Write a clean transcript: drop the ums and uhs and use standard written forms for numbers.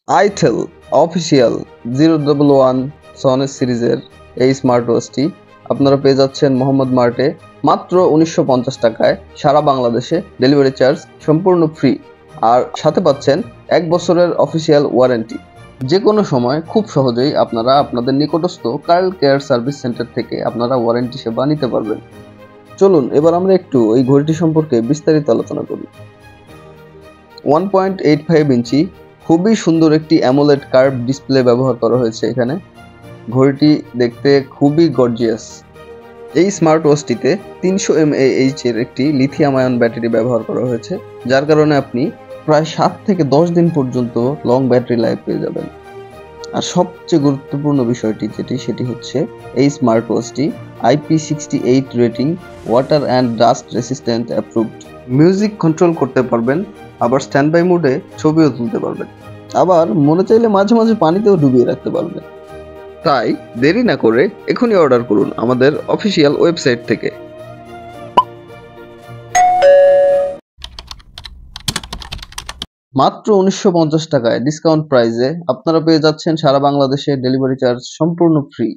Itel official 011 সনেস সিরিজের এই smart ওয়াচটি আপনারা পেয়ে যাচ্ছেন মোহাম্মদ মার্টে মাত্র 1950 টাকায়। সারা বাংলাদেশে ডেলিভারি চার্জ সম্পূর্ণ ফ্রি, আর সাথে পাচ্ছেন 1 বছরের অফিসিয়াল ওয়ারেন্টি। যে কোনো সময় খুব সহজেই আপনারা আপনাদের নিকটস্থ কার্ল কেয়ার সার্ভিস সেন্টার থেকে আপনারা ওয়ারেন্টি সেবা নিতে পারবেন। চলুন এবার আমরা একটু এই ঘড়িটি সম্পর্কে বিস্তারিত আলোচনা করি। 1.85 ইঞ্চি খুবই সুন্দর একটি অ্যামোলেড কার্ভ ডিসপ্লে ব্যবহার করা হয়েছে এখানে। ঘড়িটি দেখতে খুবই গর্জিয়াস। এই স্মার্ট ওয়াচটিতে 300 mAh এর একটি লিথিয়াম আয়ন ব্যাটারি ব্যবহার করা হয়েছে, যার কারণে আপনি প্রায় 7 থেকে 10 দিন পর্যন্ত লং ব্যাটারি লাইফ পেয়ে যাবেন। আর সবচেয়ে গুরুত্বপূর্ণ বিষয়টি সেটি হচ্ছে এই স্মার্ট ওয়াচটি IP68 rating, water and dust resistant approved. Music control করতে পারবেন, আবার স্ট্যান্ড বাই মোডে ছবিও তুলতে পারবেন, আবার মনে চাইলে মাঝে মাঝে পানিতেও ডুবিয়ে রাখতে পারবেন। তাই দেরি না করে এখনই অর্ডার করুন আমাদের অফিসিয়াল ওয়েবসাইট থেকে। মাত্র 1950 টাকায় ডিসকাউন্ট প্রাইসে আপনারা পেয়ে যাচ্ছেন সারা বাংলাদেশে ডেলিভারি চার্জ সম্পূর্ণ ফ্রি।